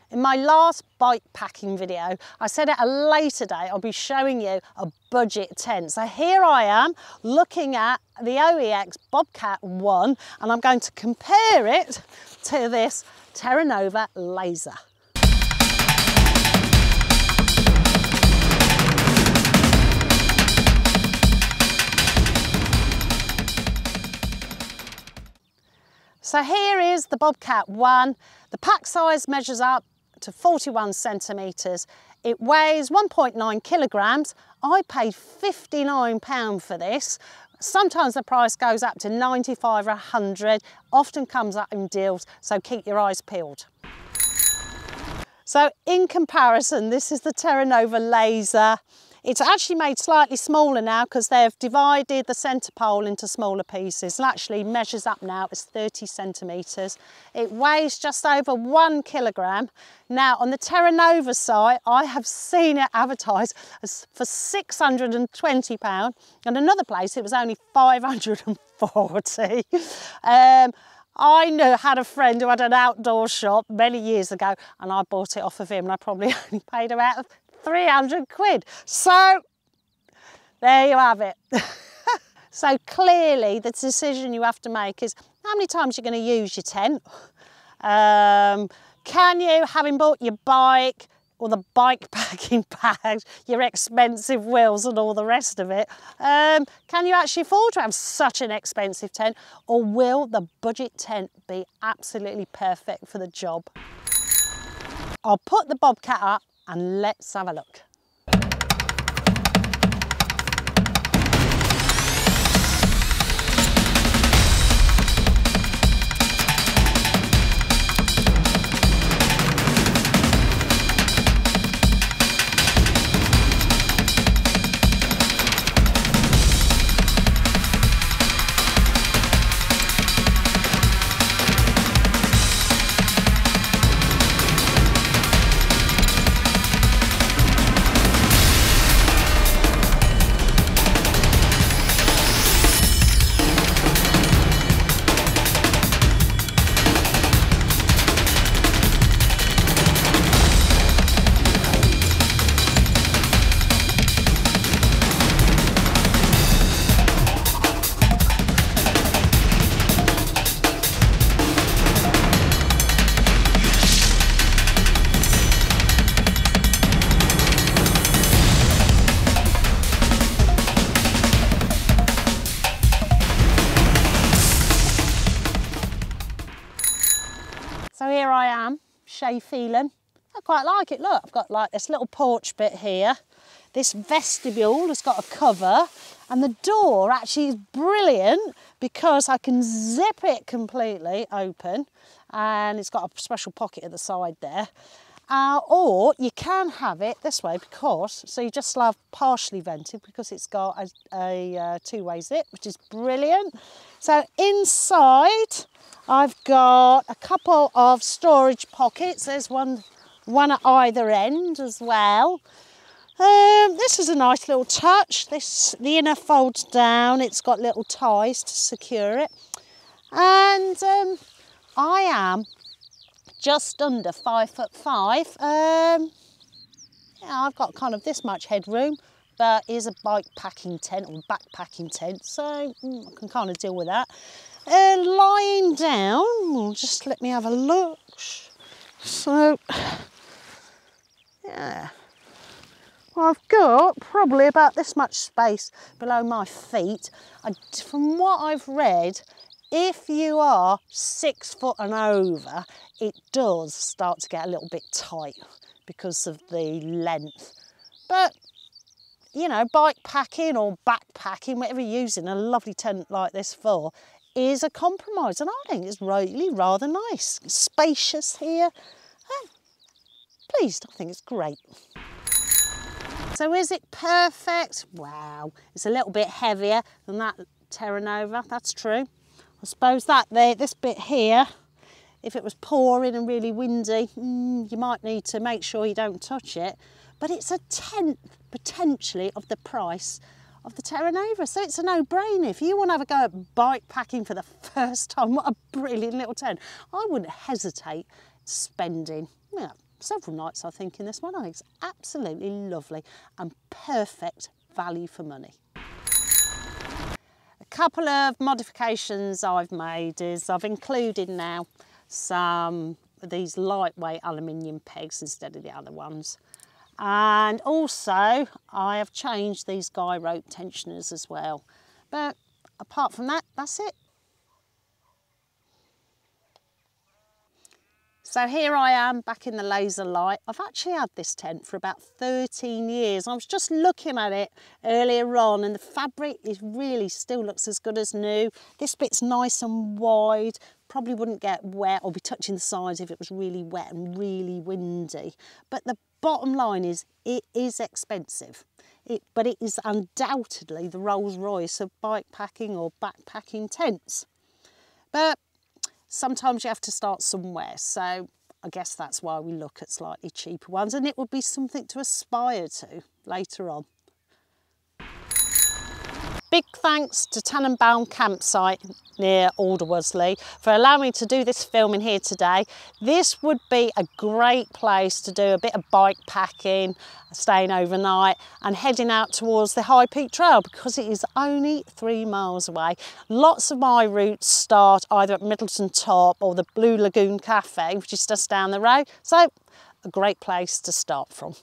In my last bike packing video, I said at a later date I'll be showing you a budget tent. So here I am looking at the OEX Bobcat 1 and I'm going to compare it to this Terra Nova Laser. So here is the Bobcat 1. The pack size measures up to 41 centimetres. It weighs 1.9 kilograms. I paid £59 for this. Sometimes the price goes up to 95 or 100, often comes up in deals, so keep your eyes peeled. So in comparison, this is the Terra Nova Laser. It's actually made slightly smaller now because they've divided the centre pole into smaller pieces. It actually measures up now, it's 30 centimetres. It weighs just over 1 kilogram. Now on the Terra Nova site, I have seen it advertised as for £620 and another place it was only £540. I had a friend who had an outdoor shop many years ago and I bought it off of him and I probably only paid about 300 quid. So there you have it. So clearly the decision you have to make is how many times you're going to use your tent. Can you, having bought your bike or the bike packing bags, your expensive wheels and all the rest of it, can you actually afford to have such an expensive tent, or will the budget tent be absolutely perfect for the job? I'll put the Bobcat up and let's have a look. So here I am, Shay Phelan. I quite like it. Look, I've got like this little porch bit here. This vestibule has got a cover and the door actually is brilliant because I can zip it completely open and it's got a special pocket at the side there. Or you can have it this way because, so you just have partially vented because it's got a two-way zip, which is brilliant. So inside, I've got a couple of storage pockets. There's one at either end as well. This is a nice little touch. The inner folds down. It's got little ties to secure it. And I am just under 5'5". Yeah, I've got kind of this much headroom. That is a bike packing tent or backpacking tent, so I can kind of deal with that. Lying down, just let me have a look. So, yeah. Well, I've got probably about this much space below my feet. From what I've read, if you are 6 foot and over, it does start to get a little bit tight because of the length. But, you know, bike packing or backpacking, whatever you're using a lovely tent like this for, is a compromise. And I think it's really rather nice. It's spacious here. I'm pleased, I think it's great. So is it perfect? Wow, it's a little bit heavier than that Terra Nova, that's true. I suppose that this bit here, if it was pouring and really windy, you might need to make sure you don't touch it. But it's a tenth, potentially, of the price of the Terra Nova. So it's a no-brainer. If you want to have a go at bike packing for the first time, what a brilliant little tent. I wouldn't hesitate spending several nights, I think, in this one. I think it's absolutely lovely and perfect value for money. A couple of modifications I've made is I've included now some of these lightweight aluminium pegs instead of the other ones. And also I have changed these guy rope tensioners as well. But apart from that, that's it. So here I am back in the laser light. I've actually had this tent for about 13 years. I was just looking at it earlier on and the fabric is really still looks as good as new. This bit's nice and wide, probably wouldn't get wet or be touching the sides if it was really wet and really windy. But the bottom line is it is expensive. But it is undoubtedly the Rolls Royce of bike packing or backpacking tents. But sometimes you have to start somewhere, so I guess that's why we look at slightly cheaper ones, and it would be something to aspire to later on. Big thanks to Tannenbaum Campsite near Alderworsley for allowing me to do this filming here today. This would be a great place to do a bit of bike packing, staying overnight and heading out towards the High Peak Trail because it is only 3 miles away. Lots of my routes start either at Middleton Top or the Blue Lagoon Cafe, which is just down the road. So a great place to start from.